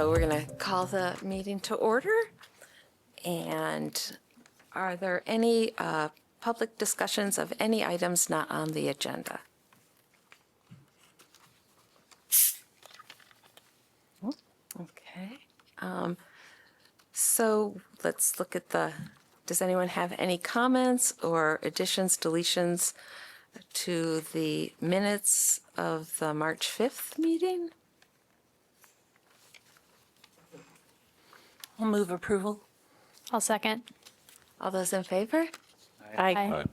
So we're going to call the meeting to order. And are there any public discussions of any items not on the agenda? Okay. So let's look at does anyone have any comments or additions, deletions to the minutes of the March 5th meeting? I'll move approval. I'll second. All those in favor? Aye.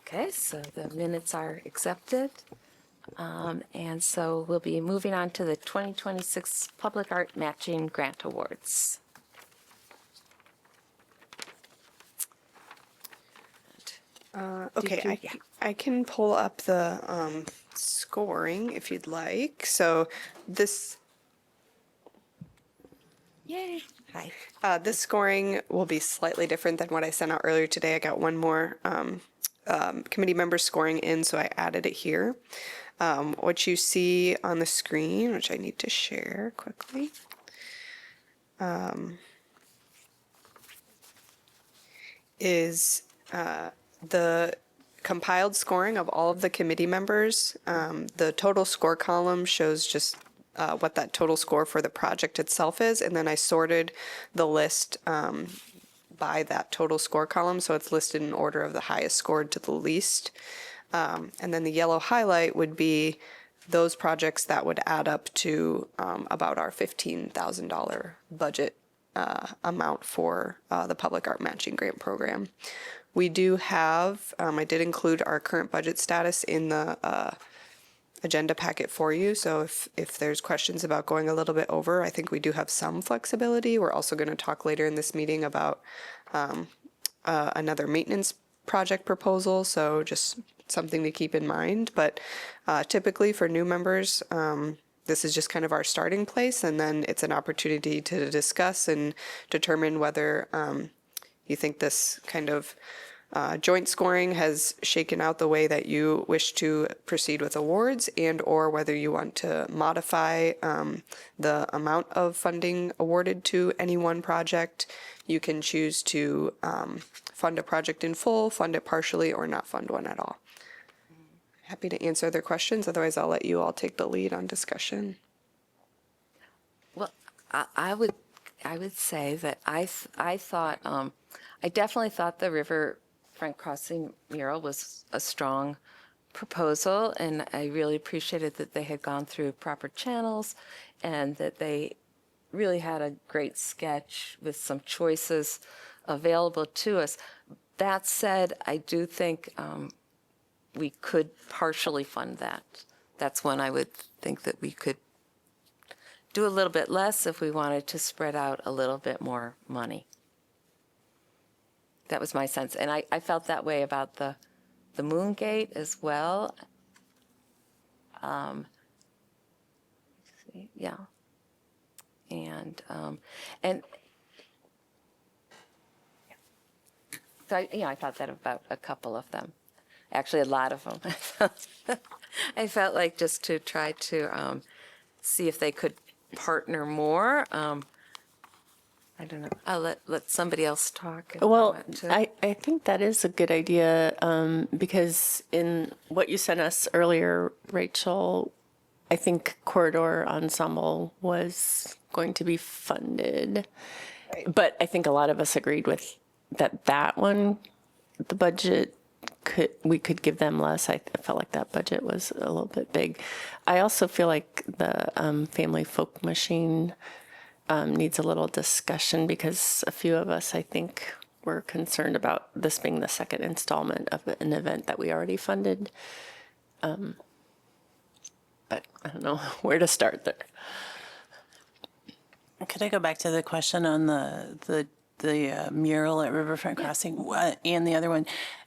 Okay, so the minutes are accepted. And so we'll be moving on to the 2026 Public Art Matching Grant Awards. Okay, I can pull up the scoring if you'd like. So this Yay. Hi. this scoring will be slightly different than what I sent out earlier today. I got one more committee member scoring in, so I added it here. What you see on the screen, which I need to share quickly, is the compiled scoring of all of the committee members. The total score column shows just what that total score for the project itself is, and then I sorted the list by that total score column, so it's listed in order of the highest scored to the least. And then the yellow highlight would be those projects that would add up to about our $15,000 budget amount for the Public Art Matching Grant Program. We do have, I did include our current budget status in the agenda packet for you. So if there's questions about going a little bit over, I think we do have some flexibility. We're also going to talk later in this meeting about another maintenance project proposal. So just something to keep in mind. But typically for new members, this is just kind of our starting place, and then it's an opportunity to discuss and determine whether you think this kind of joint scoring has shaken out the way that you wish to proceed with awards, and or whether you want to modify the amount of funding awarded to any one project. You can choose to fund a project in full, fund it partially, or not fund one at all. Happy to answer their questions. Otherwise, I'll let you all take the lead on discussion. Well, I would say that I thought, I definitely thought the Riverfront Crossing mural was a strong proposal, and I really appreciated that they had gone through proper channels and that they really had a great sketch with some choices available to us. That said, I do think we could partially fund that. That's when I would think that we could do a little bit less if we wanted to spread out a little bit more money. That was my sense. And I felt that way about the Moon Gate as well. Yeah. And so I thought that about a couple of them. Actually, a lot of them. I felt like just to try to see if they could partner more. I don't know. I'll let somebody else talk. Well, I think that is a good idea because in what you sent us earlier, Rachel, I think Corridor Ensemble was going to be funded. Right. But I think a lot of us agreed with that one, the budget, we could give them less. I felt like that budget was a little bit big. I also feel like the Family Folk Machine needs a little discussion because a few of us, I think, were concerned about this being the second installment of an event that we already funded. But I don't know where to start there. Could I go back to the question on the mural at Riverfront Crossing and the other one?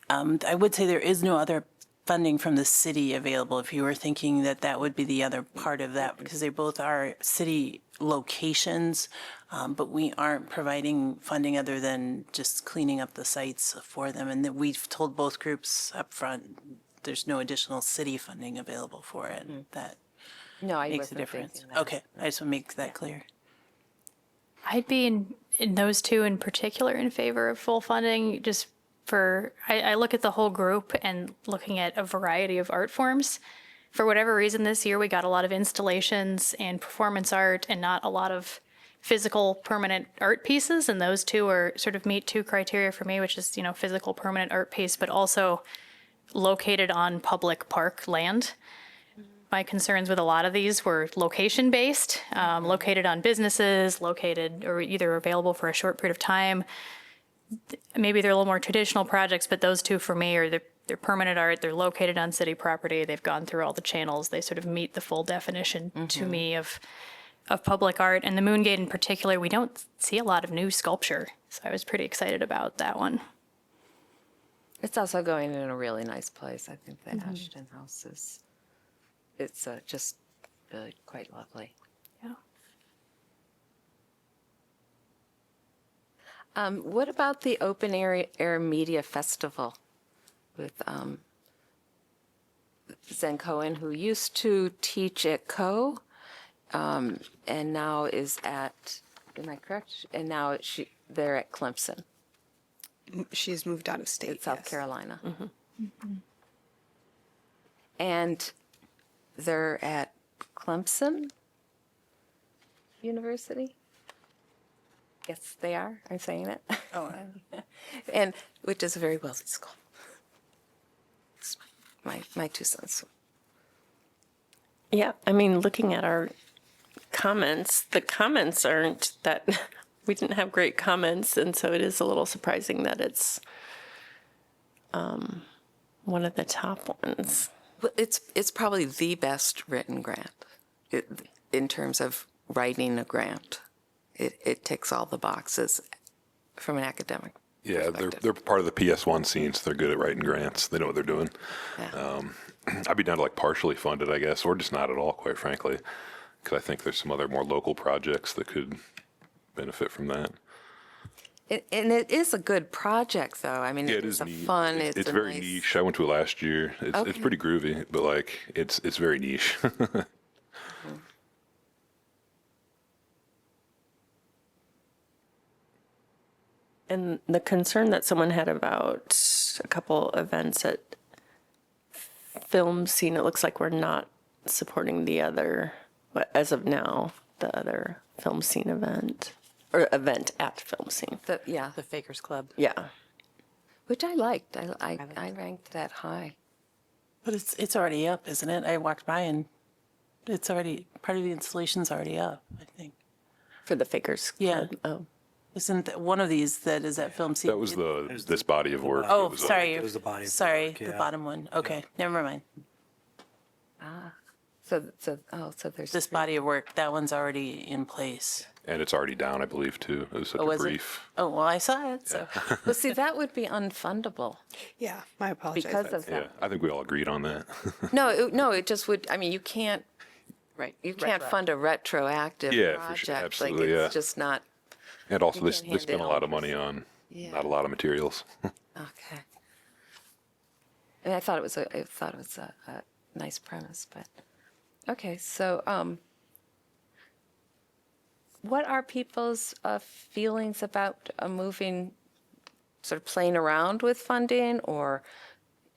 I would say there is no other funding from the city available if you were thinking that would be the other part of that, because they both are city locations, but we aren't providing funding other than just cleaning up the sites for them. And we've told both groups up front there's no additional city funding available for it. That no, I makes a wasn't difference. thinking that. Okay, I just want to make that clear. I'd be in those two in particular in favor of full funding, just for, I look at the whole group and looking at a variety of art forms. For whatever reason, this year we got a lot of installations and performance art and not a lot of physical permanent art pieces. And those two are sort of meet two criteria for me, which is, physical permanent art piece, but also located on public park land. My concerns with a lot of these were location-based, located on businesses, located or either available for a short period of time. Maybe they're a little more traditional projects, but those two for me are they're permanent art, they're located on city property, they've gone through all the channels, they sort of meet the full definition to me of public art. And the Moongate in particular, we don't see a lot of new sculpture, so I was pretty excited about that one. It's also going in a really nice place. I think the Ashton House is, it's just really quite lovely. Yeah. What about the Open Air Media Festival with Zen Cohen, who used to teach at Co, and now is at, am I correct? And now they're at Clemson, She's moved out of state. in South yes. Carolina. And they're at Clemson University? Yes, they are. I'm saying it. Oh, And which is a very wealthy school. It's my 2 cents. Yeah, I mean, looking at our comments, the comments aren't that, we didn't have great comments, and so it is a little surprising that it's one of the top ones. Well, it's probably the best written grant in terms of writing a grant. It ticks all the boxes from an academic Yeah, perspective. they're part of the PS1 scene, so they're good at writing grants. They know what they're doing. Yeah. I'd be down to like partially funded, I guess, or just not at all, quite frankly, because I think there's some other more local projects that could benefit from that. And it is a good project, though. I mean, Yeah, it it is is a neat. fun. It's a very nice, niche. I went to it last year. It's Okay. pretty groovy, but like it's very niche. And the concern that someone had about a couple events at Film Scene, it looks like we're not supporting the other, as of now, the other Film Scene event, or event at Film Scene. Yeah, the Fakers Club. Yeah. which I liked. I ranked that high. But it's already up, isn't it? I walked by and it's already, part of the installation's already up, I think. For the Fakers Yeah. Club. Oh. Isn't that one of these that is at Film Scene? That was this body of work. Oh, It was, sorry. It was the body of Sorry, work, the yeah. bottom one. Okay, never mind. So there's This body of work, that one's already in place. And it's already down, I believe, too. It was such Oh, a is it? brief. Oh, well, I saw it, so. Well, see, that would be unfundable Yeah, my apologies. because That's- of Yeah, that. I think we all agreed on that. No, it just would. I mean, you can't Right. fund a retroactive Yeah, for project. sure, Like absolutely, it's yeah. just not. And also, You this can't they hand spent it a lot of over. money on Yeah. not a lot of materials. Okay. And I thought it was a nice premise, but okay. So, what are people's feelings about moving, sort of playing around with funding, or,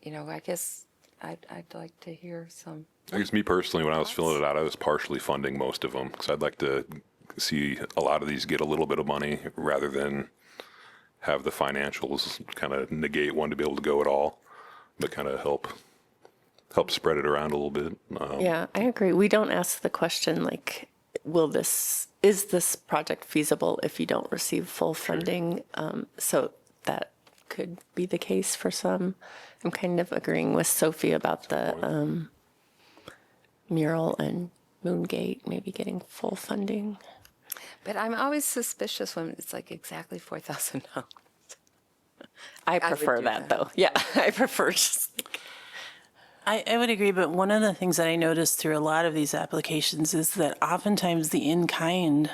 I guess I'd like to hear some. I guess me personally, when I was filling it out, I was partially funding most of them because I'd like to see a lot of these get a little bit of money rather than have the financials kind of negate one to be able to go at all, but kind of help spread it around a little bit. Yeah, I agree. We don't ask the question like, is this project feasible if you don't receive full funding? So that could be the case for some. I'm kind of agreeing with Sophie about the mural and Moongate maybe getting full funding. But I'm always suspicious when it's like exactly $4,000. I would prefer do that that. though. Yeah, I prefer just. I would agree, but one of the things that I noticed through a lot of these applications is that oftentimes the in-kind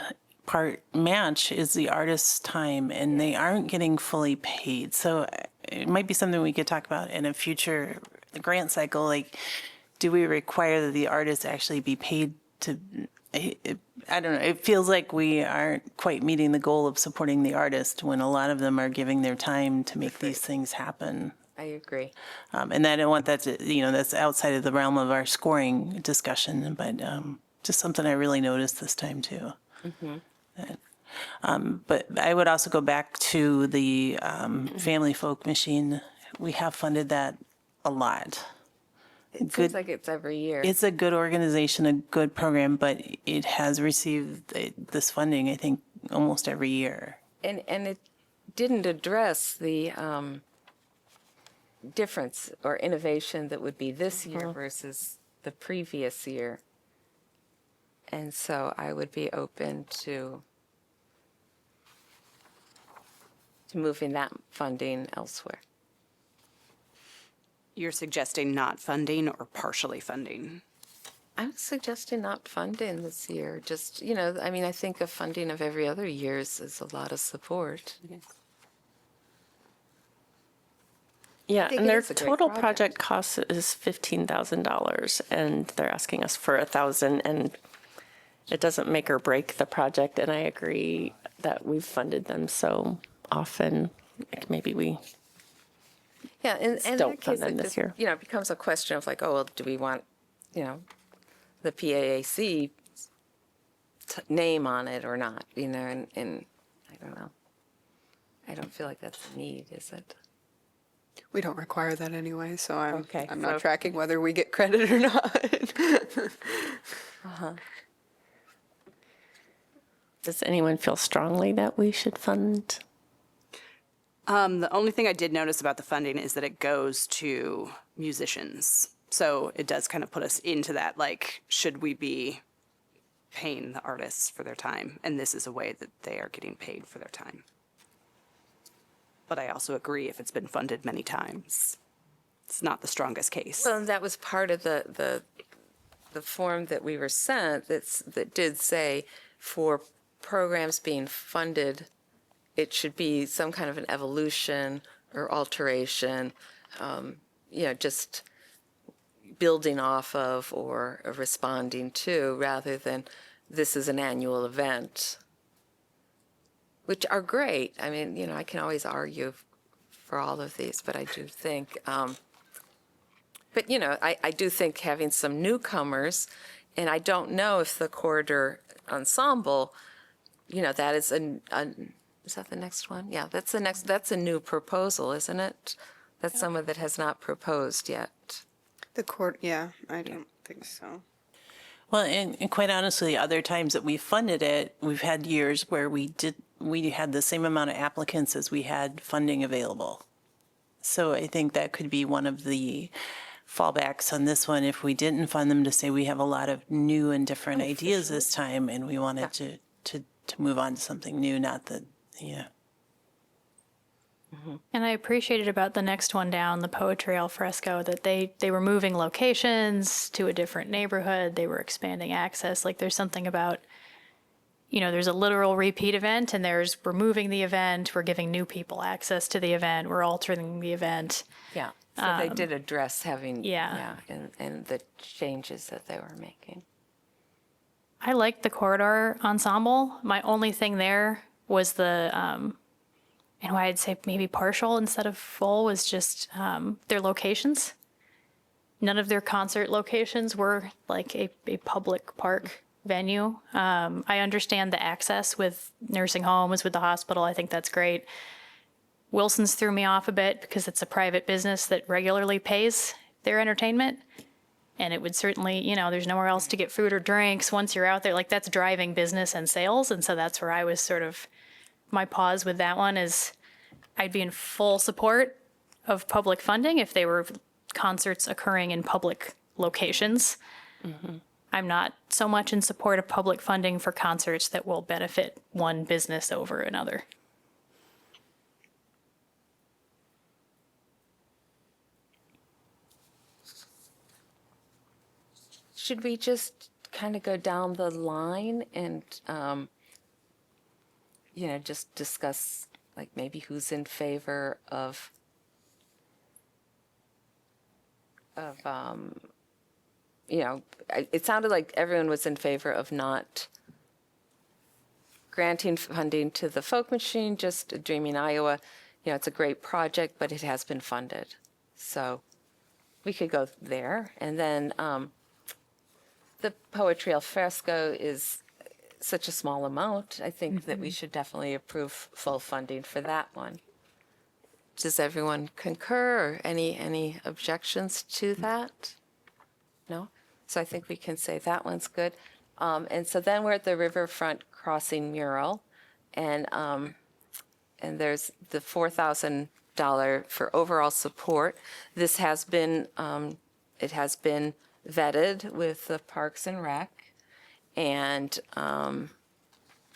part match is the artist's time, and they aren't getting fully paid. So it might be something we could talk about in a future grant cycle. Like, do we require that the artist actually be paid to I don't know, it feels like we aren't quite meeting the goal of supporting the artist when a lot of them are giving their time to make these things happen. I agree. And I don't want that to, that's outside of the realm of our scoring discussion, but just something I really noticed this time too. But I would also go back to the Family Folk Machine. We have funded that a lot. It seems like it's every year. It's a good organization, a good program, but it has received this funding, I think, almost every year. And it didn't address the difference or innovation that would be this year versus the previous year. And so I would be open to moving that funding elsewhere. You're suggesting not funding or partially funding? I'm suggesting not funding this year. Just, I mean, I think a funding of every other year is a lot of support. Yeah, think and it their is a great total project. project cost is $15,000, and they're asking us for $1,000, and it doesn't make or break the project. And I agree that we've funded them so often. Like maybe we Yeah, and in don't that fund case, them it this just, year. it becomes a question of like, oh, well, do we want, the PAAC name on it or not, and I don't know. I don't feel like that's a need, is it? We don't require that anyway, so I'm Okay, I'm not so- tracking whether we get credit or not. Does anyone feel strongly that we should fund? The only thing I did notice about the funding is that it goes to musicians. So it does kind of put us into that, like, should we be paying the artists for their time? And this is a way that they are getting paid for their time. But I also agree, if it's been funded many times, it's not the strongest case. Well, and that was part of the form that we were sent that did say for programs being funded, it should be some kind of an evolution or alteration, just building off of or responding to, rather than this is an annual event, which are great. I mean, I can always argue for all of these, but I do think, I do think having some newcomers, and I don't know if the Corridor Ensemble, that is is that the next one? Yeah, that's a new proposal, isn't it? That's someone that has not proposed yet. The court, yeah, I don't think so. Well, and quite honestly, other times that we've funded it, we've had years where we had the same amount of applicants as we had funding available. So I think that could be one of the fallbacks on this one if we didn't fund them, to say we have a lot of new and different ideas this time and we wanted to move on to something new, not that, And I appreciated about the next one down, the Poetry al Fresco, that they were moving locations to a different neighborhood. They were expanding access. Like there's something about, there's a literal repeat event, and we're moving the event, we're giving new people access to the event, we're altering the event. Yeah. So they did address having, Yeah. and the changes that they were making. I liked the Corridor Ensemble. My only thing there was the, and why I'd say maybe partial instead of full, was just their locations. None of their concert locations were like a public park venue. I understand the access with nursing homes, with the hospital. I think that's great. Wilson's threw me off a bit because it's a private business that regularly pays their entertainment. And it would certainly, there's nowhere else to get food or drinks once you're out there. Like that's driving business and sales. And so that's where I was sort of, my pause with that one is I'd be in full support of public funding if they were concerts occurring in public locations. Mm-hmm. I'm not so much in support of public funding for concerts that will benefit one business over another. Should we just kind of go down the line and, just discuss like maybe who's in favor of it sounded like everyone was in favor of not granting funding to the Folk Machine, just Dreaming Iowa. You know, it's a great project, but it has been funded. So we could go there. And then the Poetry al Fresco is such a small amount. I think that we should definitely approve full funding for that one. Does everyone concur or any objections to that? No? So I think we can say that one's good. And so then we're at the Riverfront Crossing mural, and there's the $4,000 for overall support. This has been it has been vetted with the Parks and Rec, and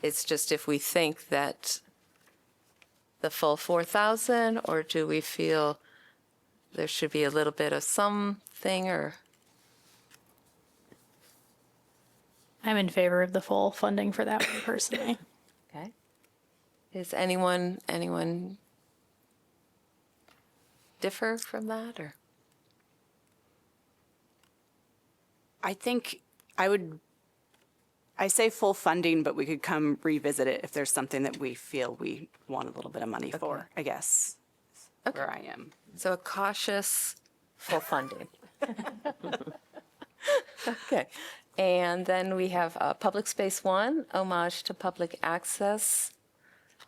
it's just if we think that the full 4,000, or do we feel there should be a little bit of something, or? I'm in favor of the full funding for that one personally. Okay. Is anyone differ from that, or? I think I say full funding, but we could come revisit it if there's something that we feel we want a little bit of money for, I guess, where I am. So a cautious full funding. Okay. And then we have Public Space One, homage to public access.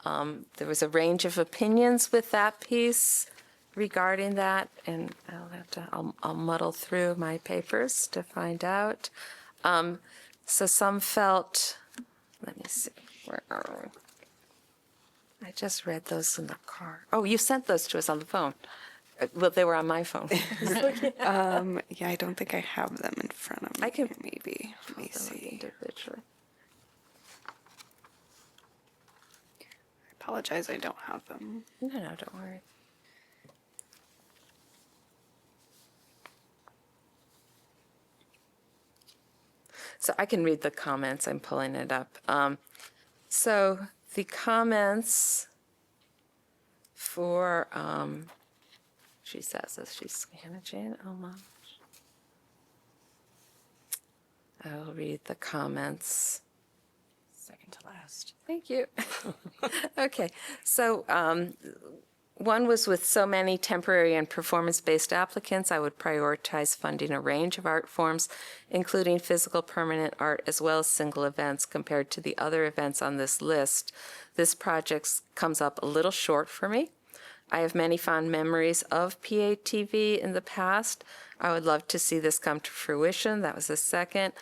There was a range of opinions with that piece regarding that, and I'll muddle through my papers to find out. So some felt, let me see, where are we? I just read those in the car. Oh, you sent those to us on the phone. Well, they were on my phone. Yeah, I don't think I have them in front of me. I can- maybe. Let me see. Individually. I apologize, I don't have them. No, don't worry. So I can read the comments. I'm pulling it up. So the comments for, she says as she's managing, I'll read the comments. Second to last. Thank you. Okay, so one was with so many temporary and performance-based applicants, I would prioritize funding a range of art forms, including physical permanent art as well as single events compared to the other events on this list. This project comes up a little short for me. I have many fond memories of PATV in the past. I would love to see this come to fruition. That was the second.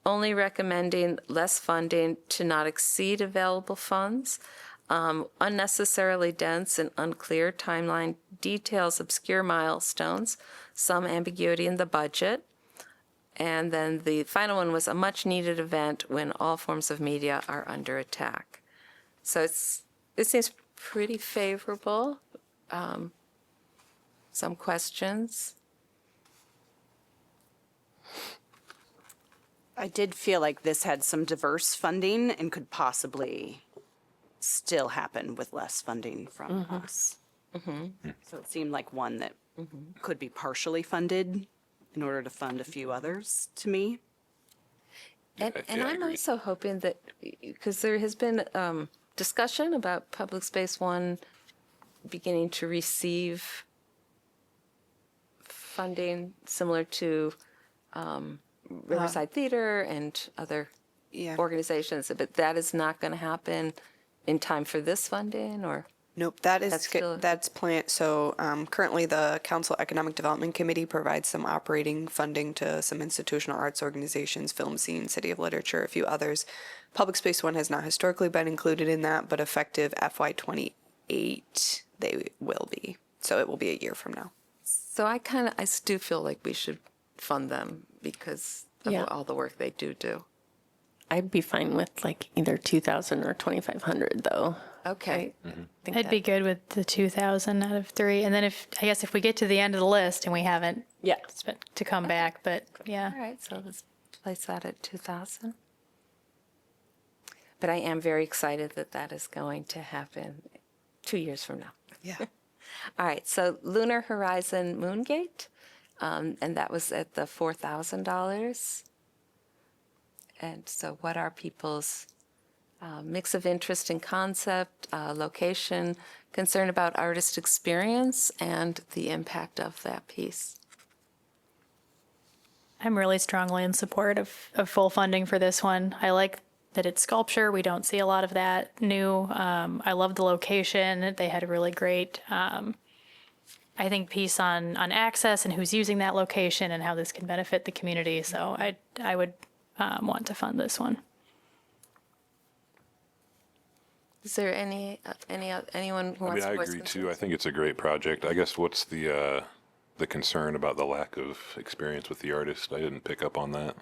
Only recommending less funding to not exceed available funds. Unnecessarily dense and unclear timeline details obscure milestones, some ambiguity in the budget. And then the final one was a much-needed event when all forms of media are under attack. So it seems pretty favorable. Some questions? I did feel like this had some diverse funding and could possibly still happen with less funding from us. So it seemed like one that could be partially funded in order to fund a few others to me. And I I'm agree. also hoping that, because there has been discussion about Public Space One beginning to receive funding similar to Riverside Theater and other Yeah. organizations, but that is not going to happen in time for this funding, or? Nope, that is That's still- that's planned. So currently, the Council Economic Development Committee provides some operating funding to some institutional arts organizations, Film Scene, City of Literature, a few others. Public Space One has not historically been included in that, but effective FY28, they will be. So it will be a year from now. So I do feel like we should fund them because of Yeah. all the work they do. I'd be fine with like either 2,000 or 2,500 though. Okay. I think I'd be good with the 2,000 out of 3. And then I guess if we get to the end of the list and we haven't, Yeah. to come back, but yeah. All right, so let's place that at 2,000. But I am very excited that that is going to happen 2 years from now. Yeah. All right, so Lunar Horizon Moongate, and that was at the $4,000. And so what are people's Mix of interest in concept, location, concern about artist experience, and the impact of that piece. I'm really strongly in support of full funding for this one. I like that it's sculpture. We don't see a lot of that new. I love the location. They had a really great, I think, piece on access and who's using that location and how this can benefit the community. So I would want to fund this one. Is there anyone who I wants mean, I to voice agree too. I concerns? think it's a great project. I guess what's the concern about the lack of experience with the artist? I didn't pick up on that.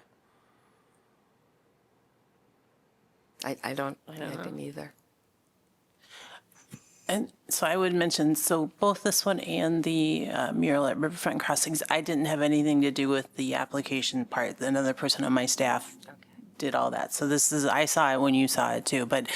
I didn't either. And so I would mention, so both this one and the mural at Riverfront Crossings, I didn't have anything to do with the application part. Another person on my staff did all that. So this is, I saw it when you saw it too. But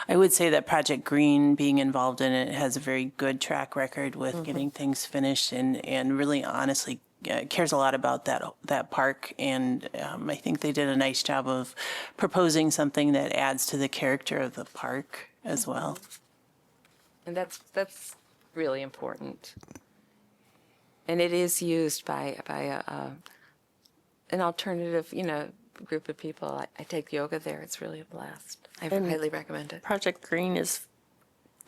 I would say that Project Green, being involved in it, has a very good track record with getting things finished and really honestly cares a lot about that park. And I think they did a nice job of proposing something that adds to the character of the park as well. And that's really important. And it is used by an alternative, group of people. I take yoga there. It's really a blast. I highly recommend it. Project Green is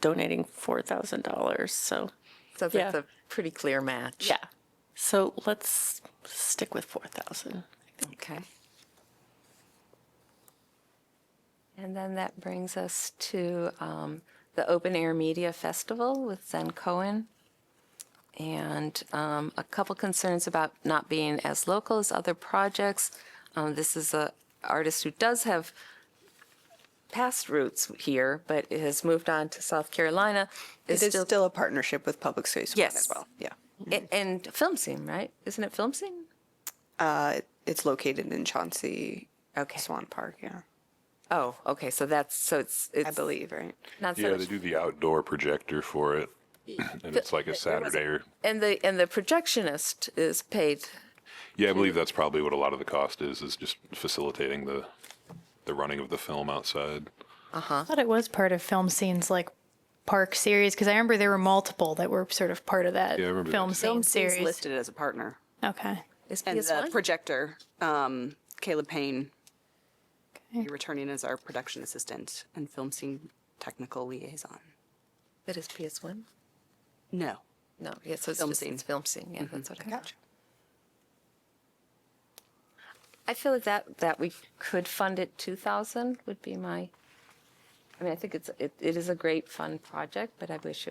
donating $4,000. So So that's Yeah. a pretty clear match. yeah. So let's stick with 4,000. Okay. And then that brings us to the Open Air Media Festival with Zen Cohen. And a couple concerns about not being as local as other projects. This is an artist who does have past roots here, but has moved on to South Carolina. It is still a partnership with Public Space One Yes. as well. Yeah. And Film Scene, right? Isn't it Film Scene? It's located in Chauncey Okay. Swan Park. Yeah. Oh, okay. So it's I believe, right? not so Yeah, much. they do the outdoor projector for it, and it's like a Saturday or. And the projectionist is paid. Yeah, I believe that's probably what a lot of the cost is just facilitating the running of the film outside. I thought it was part of Film Scene's like park series because I remember there were multiple that were sort of part of that Yeah, I remember Film that. Scene It's series. listed as a partner. Okay. Is And the PS1? projector, Caleb Payne, you're returning as our production assistant and film scene technical liaison. That is PS1? No. No, yeah, so it's Film just Scene. it's Film Scene. Yeah, that's what I Gotcha. I feel like that we could fund it 2,000 would be my. I mean, I think it is a great fun project, but I wish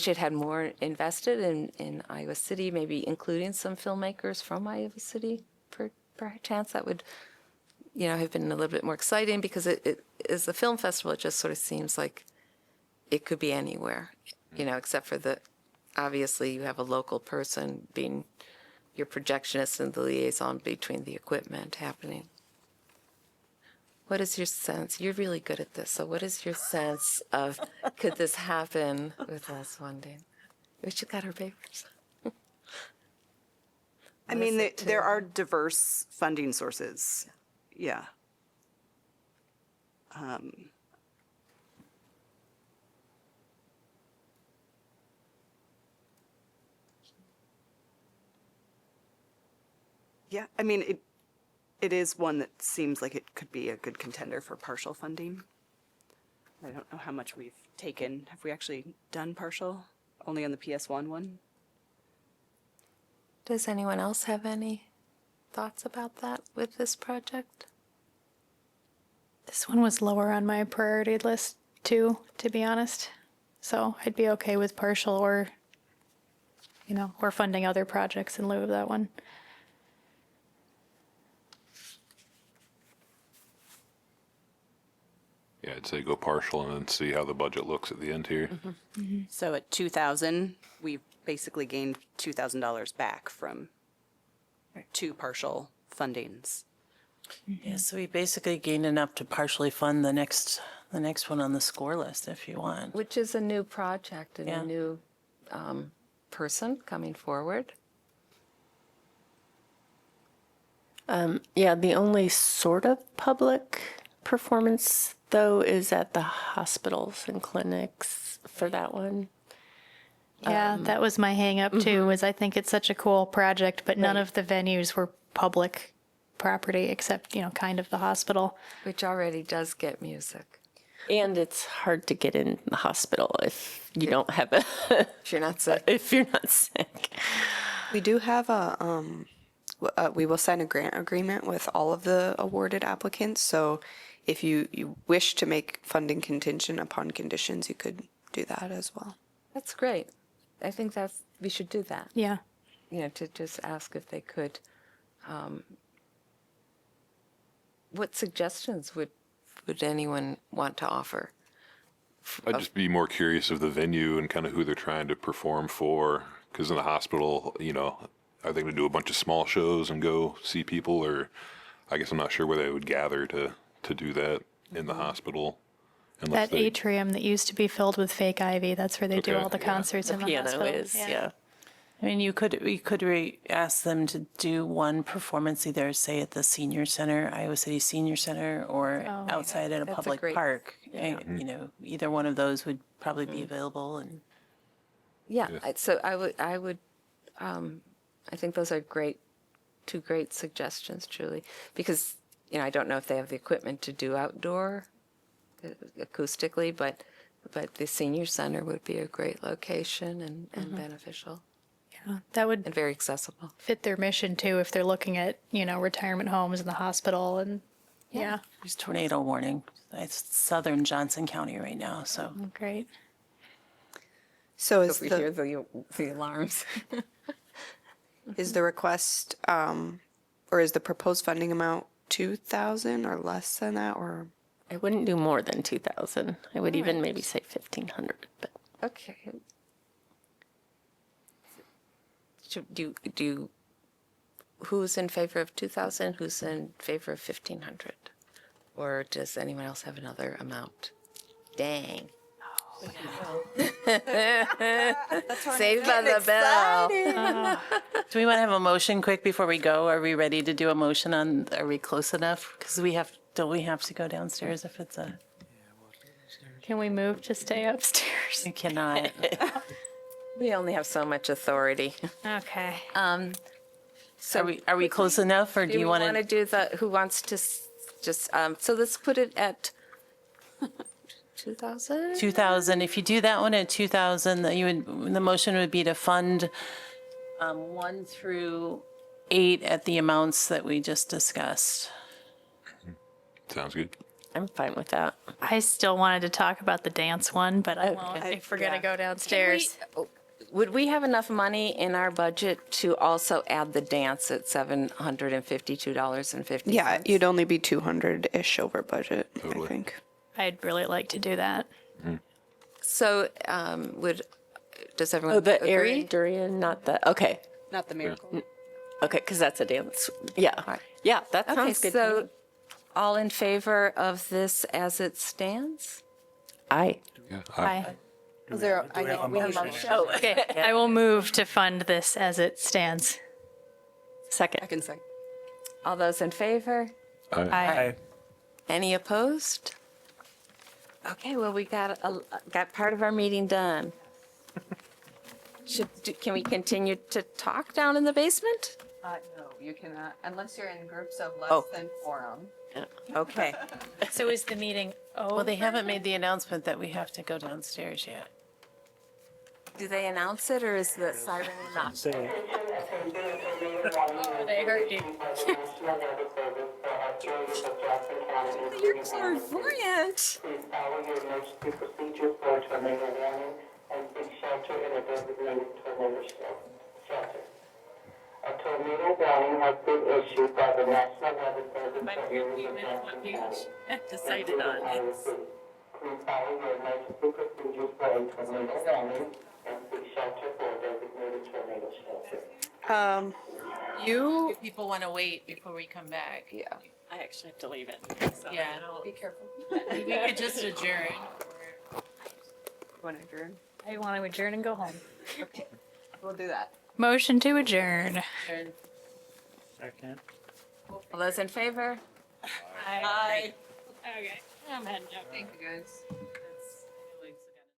it had more invested in Iowa City, maybe including some filmmakers from Iowa City. Perchance that would, have been a little bit more exciting because it is a film festival. It just sort of seems like it could be anywhere, except for obviously you have a local person being your projectionist and the liaison between the equipment happening. What is your sense? You're really good at this. So what is your sense of could this happen with less funding? We should got our papers. I mean, there are diverse funding sources. Yeah. Yeah, I mean, it is one that seems like it could be a good contender for partial funding. I don't know how much we've taken. Have we actually done partial? Only on the PS1 one? Does anyone else have any thoughts about that with this project? This one was lower on my priority list too, to be honest. So I'd be okay with partial or funding other projects in lieu of that one. Yeah, I'd say go partial and then see how the budget looks at the end here. So at 2,000, we've basically gained $2,000 back from two partial fundings. Yeah, so we basically gained enough to partially fund the next one on the score list if you want. Which is a new project and Yeah. a new person coming forward. Yeah, the only sort of public performance, though, is at the hospitals and clinics for that one. Yeah, that was my hang up too, was I think it's such a cool project, but none of the venues were public property except, kind of the hospital. Which already does get music. And it's hard to get in the hospital if you don't have a, If you're not sick. if you're not sick. We do have we will sign a grant agreement with all of the awarded applicants. So if you wish to make funding contingent upon conditions, you could do that as well. That's great. I think we should do that. Yeah. To just ask if they could. What suggestions would anyone want to offer? I'd just be more curious of the venue and kind of who they're trying to perform for. Because in the hospital, are they going to do a bunch of small shows and go see people? Or I guess I'm not sure where they would gather to do that in the hospital. Unless That atrium that used to be filled with fake ivy, that's where they do Okay, all the yeah. concerts in the Piano hospital. is, yeah. I mean, you could ask them to do one performance, either say at the senior center, Iowa City Senior Center, or outside at a That's a public great- park. Either one of those would probably be available. And Yeah. So I would. I think those are two great suggestions, truly, because I don't know if they have the equipment to do outdoor acoustically, but the senior center would be a great location and beneficial That would and very accessible. fit their mission too if they're looking at, retirement homes and the hospital and yeah. there's tornado warning. It's southern Johnson County right now, so. Great. So If we hear the alarms. is the request or is the proposed funding amount 2,000 or less than that, or I wouldn't do more than 2,000. I would even maybe say 1,500, but Okay. Do you, who's in favor of 2,000? Who's in favor of 1,500? Or does anyone else have another amount? Dang. Saved by the bell. Do we want to have a motion quick before we go? Are we ready to do a motion are we close enough? Because don't we have to go downstairs if it's Can we move to stay upstairs? we cannot. We only have so much authority. Okay. So Are we close enough, or do do you we want want to to? do who wants to just, so let's put it at 2,000? 2,000. If you do that one at 2,000, the motion would be to fund 1 through 8 at the amounts that we just discussed. Sounds good. I'm fine with that. I still wanted to talk about the dance one, but I won't if we're going to go downstairs. Would we have enough money in our budget to also add the dance at $752.50? yeah, you'd only be 200-ish over budget, Totally. I think. I'd really like to do that. So does everyone Oh, the agree? airy durian, not the, okay. Not the miracle. Okay, because that's a dance. Yeah. Yeah, that Okay, sounds good to me. so all in favor of this as it stands? Aye. Yeah. Aye. Is there, I know, we need a motion. Oh, okay. I will move to fund this as it stands. Second. I can say. All those in favor? Aye. Any opposed? Okay, well, we got part of our meeting done. Can we continue to talk down in the basement? No, you cannot, unless you're in groups of Oh. less than quorum. Okay. So is the meeting over? Well, they haven't made the announcement that we have to go downstairs yet. Do they announce it or is the siren not? They heard you. You're clairvoyant. Please follow your emergency procedure for tornado warning and seek shelter in a designated tornado shelter. A tornado warning has been issued by the National Weather Service for areas of Johnson County. Decided on Iowa City. Please follow your emergency procedures for a tornado warning and seek shelter for a designated tornado shelter. You People want to wait before we come back. Yeah. I actually have to leave it. Yeah. Be careful. We could just adjourn. Want to adjourn? I want to adjourn and go home. We'll do that. Motion to adjourn. Second. All those in favor? Aye. Okay, I'm heading out. Thank you, guys.